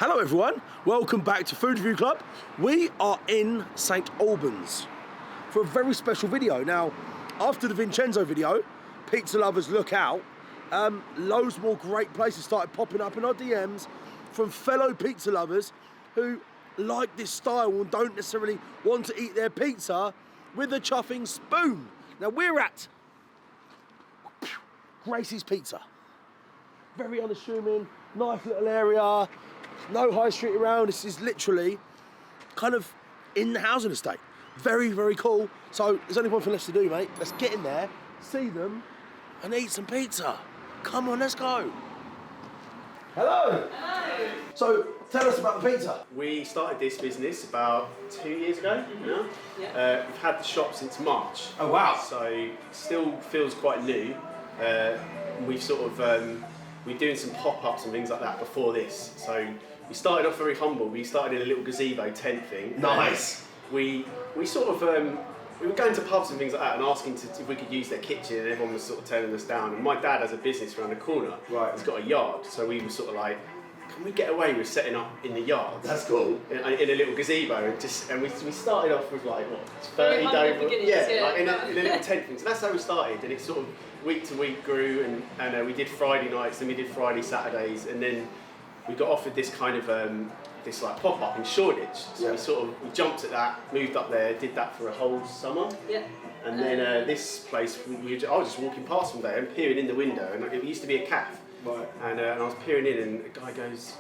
Hello everyone, welcome back to Food Review Club. We are in St Albans for a very special video. Now, after the Vincenzo video, pizza lovers look out, loads more great places started popping up in our DMs from fellow pizza lovers who like this style and don't necessarily want to eat their pizza with a chuffing spoon. Now we're at Gracey's Pizza. Very unassuming, nice little area. No high street around. This is literally kind of in the housing estate. Very, very cool. So there's only one thing left to do, mate. Let's get in there, see them, and eat some pizza. Come on, let's go. Hello. Hello. So tell us about the pizza. We started this business about 2 years ago now. Yeah. We've had the shop since March. Oh wow. So still feels quite new. We've sort of we're doing some pop-ups and things like that before this. So we started off very humble. We started in a little gazebo tent thing. Nice. We sort of we were going to pubs and things like that and asking if we could use their kitchen, and everyone was sort of turning us down. And my dad has a business around the corner. Right. He's got a yard, so we were sort of like, can we get away with setting up in the yard? That's cool. In a little gazebo, and we started off with like what 30 Like in a little tent thing. So that's how we started, and it sort of week to week grew, and we did Friday nights, then we did Friday Saturdays, and then we got offered this kind of this like pop up in Shoreditch. So we jumped at that, moved up there, did that for a whole summer. Yeah. And then this place, I was just walking past one day and peering in the window, and it used to be a cafe. Right. And I was peering in, and a guy goes,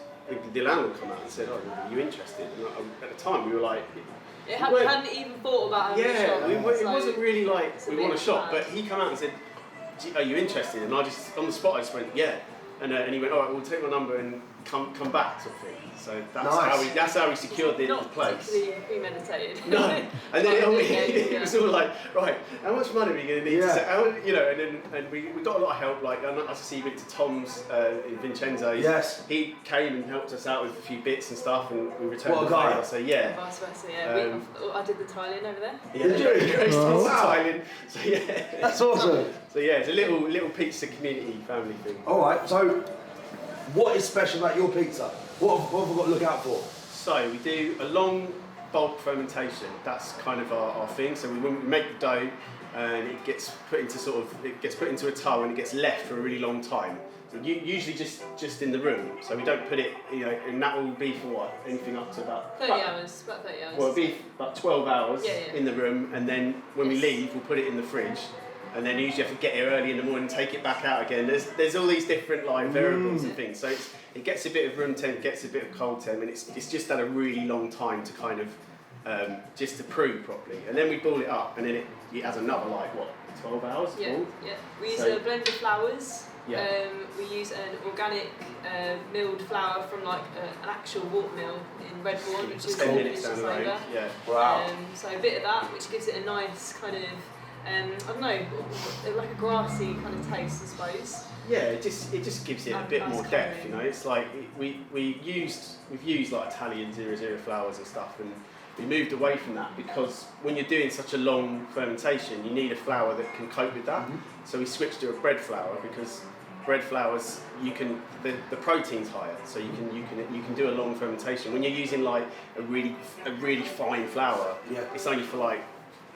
the landlord come out and said, "Oh, are you interested?" And at the time, we were like, we hadn't even thought about having a shop. it wasn't really like we want a shop, plan. but he came out and said, "Are you interested?" And I just on the spot, I just went, "Yeah." And he went, "All right, we'll take my number and come back," sort of thing. So that's how we secured the place. Not particularly premeditated. No, and then it was all like, right, how much money are we going to need to set? And we got a lot of help. Like I see we went to Tom's in Vincenzo's. Yes. He came and helped us out with a few bits and stuff, and we returned What a the guy. favour. So yeah. And vice versa, yeah. I did the tiling over there. Yeah, Did you? Grace Oh, did wow. some tiling. So yeah. That's awesome. So yeah, it's a little pizza community family thing. All right. So, what is special about your pizza? What have we got to look out for? So we do a long bulk fermentation. That's kind of our thing. So we make the dough, and it gets put into a tub, and it gets left for a really long time. So usually just in the room. So we don't put it, and that will be for what? Anything up to about 30 hours, about 30 hours. Well, it'll be about 12 hours Yeah. in the room, and then when we leave, we'll put it in the fridge. And then you usually have to get here early in the morning, take it back out again. There's all these different variables and things. So it gets a bit of room temp, gets a bit of cold temp, and it's just had a really long time to kind of just to brew properly. And then we ball it up, and then it has another 12 hours. Yeah, ball. yeah. We use a blend of flours. Yeah. We use an organic milled flour from an actual wort mill in Redbourne, which is 10 minutes down the road. flavour. Yeah. Wow. So a bit of that, which gives it a nice kind of I don't know, like a grassy kind of taste, I suppose. Yeah, it just gives it a bit more depth, It's like we've used like Italian 00 flours and stuff, and we moved away from that because when you're doing such a long fermentation, you need a flour that can cope with that. Mm-hmm. So we switched to a bread flour because bread flours the protein's higher, so you can do a long fermentation. When you're using like a really fine flour, it's only for like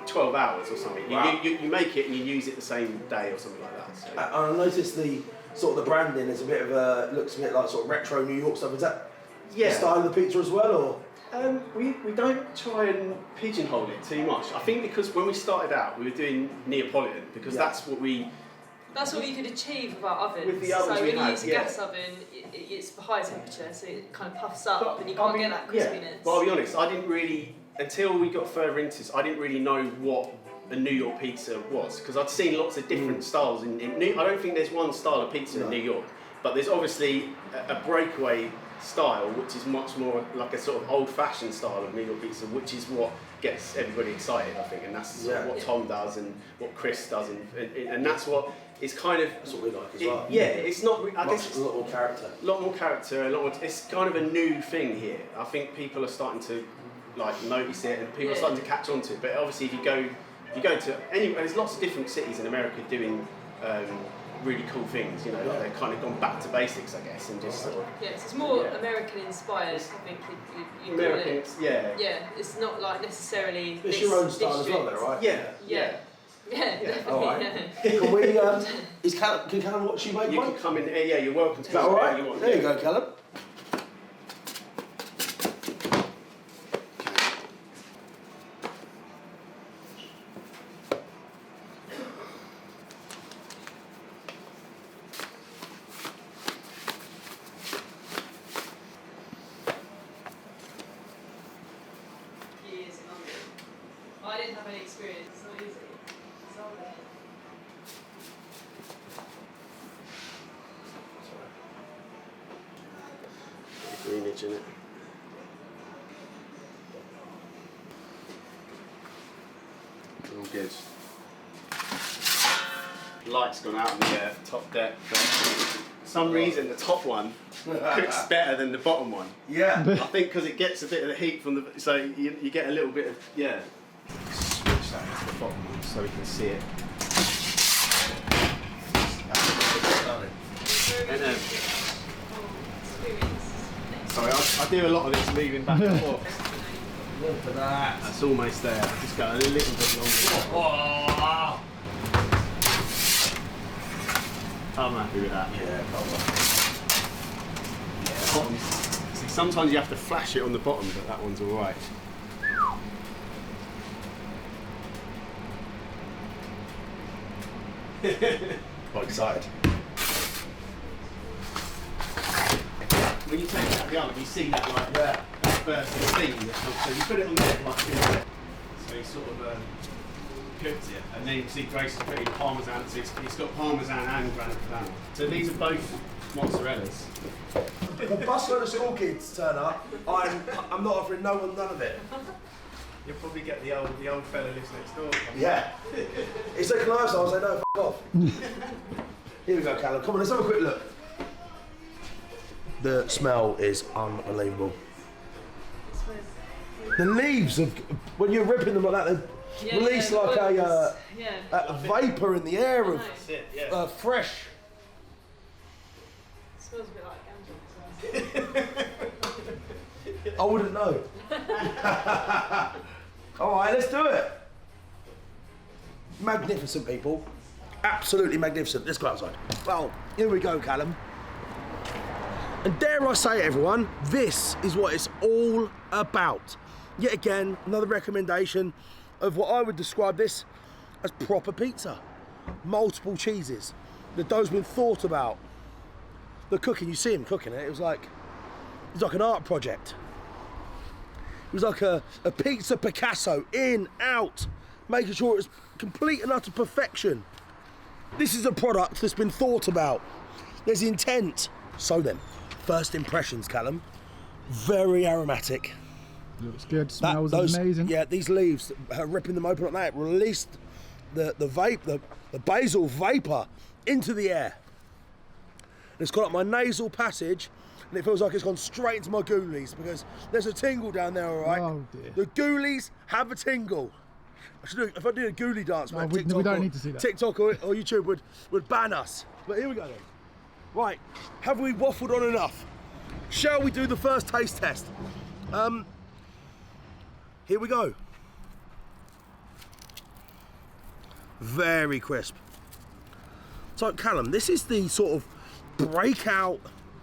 12 hours or something. Wow. You make it and you use it the same day or something like that. So. I noticed the branding is looks a bit like sort of retro New York stuff. Is that the style of the pizza as well, or? We don't try and pigeonhole it too much. I think because when we started out, we were doing Neapolitan because that's what you could achieve with our ovens. With the ovens so we when you had, use a gas oven, it's for high temperature, so it kind of puffs up and you can't get that crispiness. But I'll be honest, I didn't really, until we got further into this, I didn't really know what a New York pizza was, because I'd seen lots of different styles. I don't think there's one style of pizza in New York, but there's obviously a breakaway style, which is much more like a sort of old-fashioned style of New York pizza, which is what gets everybody excited, I think, and that's what Tom does and what Chris does, and that's what is kind of... That's what we like as well. Yeah, it's not... I guess it's a lot more character. A lot more character, a lot more... It's kind of a new thing here. I think people are starting to notice it, and people are starting to catch on to it. But obviously, if you go to anywhere, there's lots of different cities in America doing really cool things, you know, like they've kind of gone back to basics, I guess, and just sort of... Yes, it's more American inspired, I think you call it. Yeah, it's not like necessarily... It's your own style as well, though, right? Yeah, all right. Can we, can Callum watch you make You one? can come in here, yeah, you're welcome to. Is that all right? You want, there you go, Callum. I didn't have any experience, it's not easy. It's all there. greenage in it. All good. Light's gone out on the top deck. For some reason the top one cooks better than the bottom one. Yeah. I think because it gets a bit of the heat from the, so you get a little bit of, yeah. Switch that to the bottom one so we can see it. And, sorry, I do a lot of this moving back and forth. Look at that. That's almost there. Just got a little bit longer. Oh. I'm happy with that. Yeah, Bottom. See, sometimes you have to flash it on the bottom, but that one's alright. quite excited. When you take it out of the oven, you see that like that first steam that comes. So you put it on there like this. So you sort of cooked it, and then you can see Gracey's putting parmesan. So it's got parmesan and grana. So these are both mozzarellas. If a busload of school kids turn up, I'm not offering no one none of it. You'll probably get the old fella lives next door. Yeah. He said, can I have some? I said, no, f*** off. Here we go, Callum. Come on, let's have a quick look. The smell is unbelievable. The leaves of when you're ripping them like that, they release like a vapour in the air of fresh. It smells a bit like ganja. I wouldn't know. All right, let's do it. Magnificent, people. Absolutely magnificent. Let's go outside. Well, here we go, Callum. And dare I say it, everyone, this is what it's all about. Yet again, another recommendation of what I would describe this as proper pizza. Multiple cheeses. The dough's been thought about. The cooking, you see him cooking it, it was like an art project. It was like a pizza Picasso, in, out, making sure it was complete and utter perfection. This is a product that's been thought about. There's intent. So then, first impressions, Callum. Very aromatic. Looks good, smells amazing. Yeah, these leaves, ripping them open like that, released the basil vapour into the air. And it's gone up my nasal passage, and it feels like it's gone straight into my ghoulies because there's a tingle down there, all right? Oh dear. The ghoulies have a tingle. If I did a ghoulie dance, man, we don't need to see that. TikTok or YouTube would ban us. But here we go then. Right, have we waffled on enough? Shall we do the first taste test? Here we go. Very crisp. So Callum, this is the sort of breakout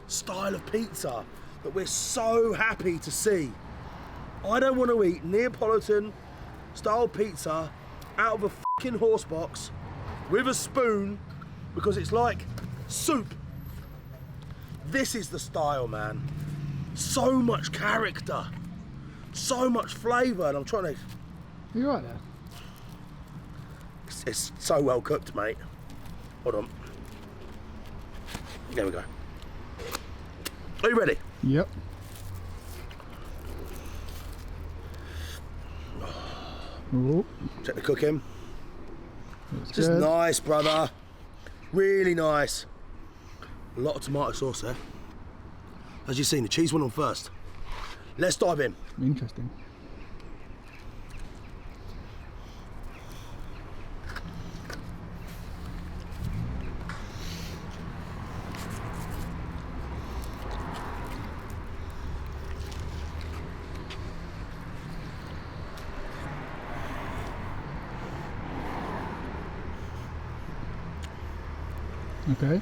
style of pizza that we're so happy to see. I don't want to eat Neapolitan style pizza out of a fucking horse box with a spoon because it's like soup. This is the style, man. So much character, so much flavour, and I'm trying to... You right there? It's so well cooked, mate. Hold on. There we go. Are you ready? Yep. Oh. Check the cooking. That's Just good. nice, brother. Really nice. A lot of tomato sauce there. As you've seen, the cheese went on first. Let's dive in. Interesting. Okay.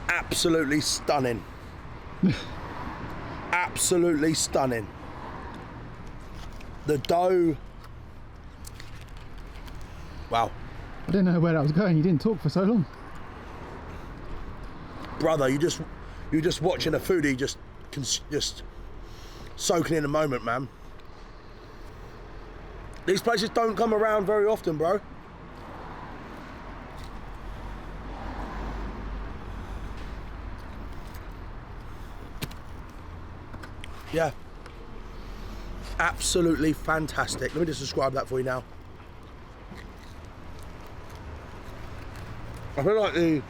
Absolutely stunning. Absolutely stunning. The dough. Wow. I didn't know where that was going. You didn't talk for so long. Brother, you're just watching a foodie just soaking in the moment, man. These places don't come around very often, bro. Yeah. Absolutely fantastic. Let me just describe that for you now. I feel like the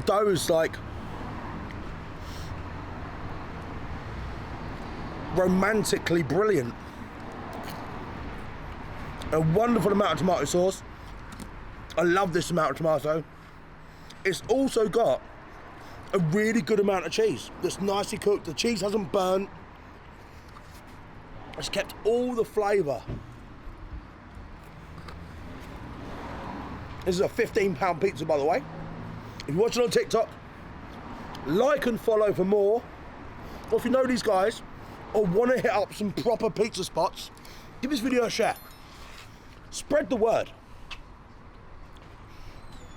dough is like romantically brilliant. A wonderful amount of tomato sauce. I love this amount of tomato. It's also got a really good amount of cheese that's nicely cooked. The cheese hasn't burnt. It's kept all the flavour. This is a £15 pizza, by the way. If you're watching on TikTok, like and follow for more. Or if you know these guys or want to hit up some proper pizza spots, give this video a share. Spread the word.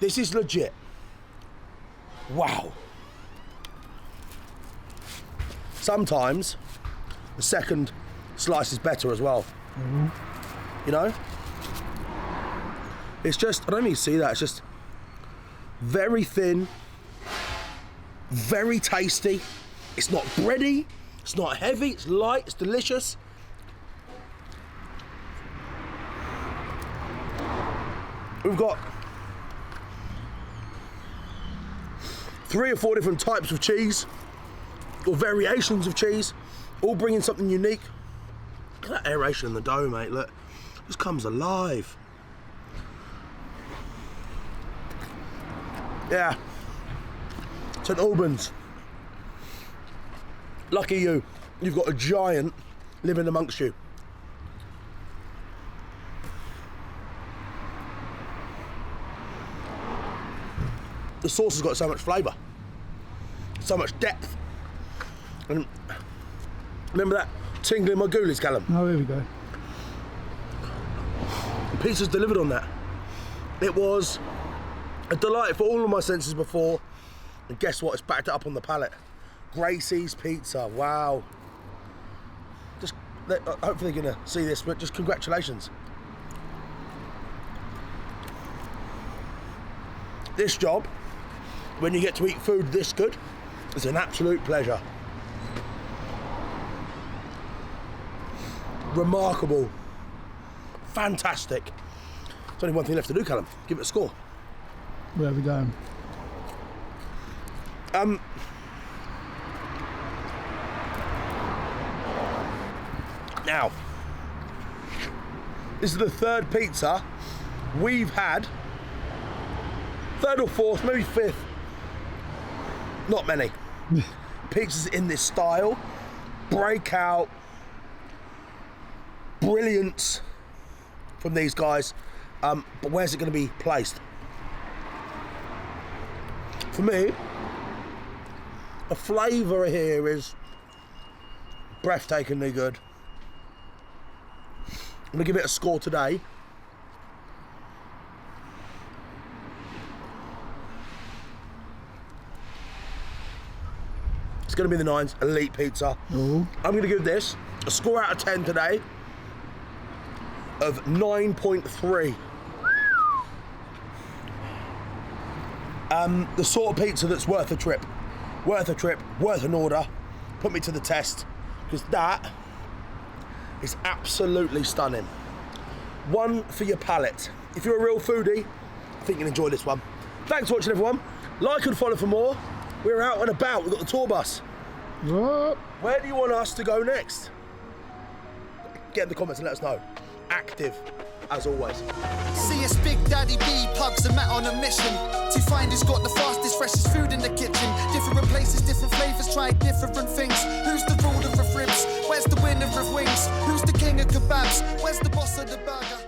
This is legit. Wow. Sometimes the second slice is better as well. You know? It's just, I don't even see that, it's just very thin, very tasty. It's not bready, it's not heavy, it's light, it's delicious. We've got 3 or 4 different types of cheese, or variations of cheese, all bringing something unique. Look at that aeration in the dough, mate, look. This comes alive. Yeah. St Albans. Lucky you. You've got a giant living amongst you. The sauce has got so much flavour, so much depth. And remember that tingling my ghoulies, Callum? Oh, here we go. The pizza's delivered on that. It was a delight for all of my senses before, and guess what? It's backed it up on the palate. Gracey's Pizza, wow. Just hopefully they're gonna see this, but just congratulations. This job, when you get to eat food this good, is an absolute pleasure. Remarkable, fantastic. There's only one thing left to do, Callum. Give it a score. Where are we going? Now, this is the third pizza we've had. Third or fourth, maybe fifth. Not many. Pizzas in this style. Breakout. Brilliance from these guys. But where's it going to be placed? For me, the flavour here is breathtakingly good. I'm going to give it a score today. It's going to be the 9s, elite pizza. Ooh. I'm going to give this a score out of 10 today of 9.3. The sort of pizza that's worth a trip, worth an order. Put me to the test, because that is absolutely stunning. One for your palate. If you're a real foodie, I think you'll enjoy this one. Thanks for watching, everyone. Like and follow for more. We're out and about. We've got the tour bus. Whoa. Where do you want us to go next? Get in the comments and let us know. Active. as always. See us Big Daddy B, Pugs and Matt on a mission to find who's got the fastest, freshest food in the kitchen. Different places, different flavours, try different things. Who's the ruler of ribs? Where's the winner of wings? Who's the king of kebabs? Where's the boss of the burger?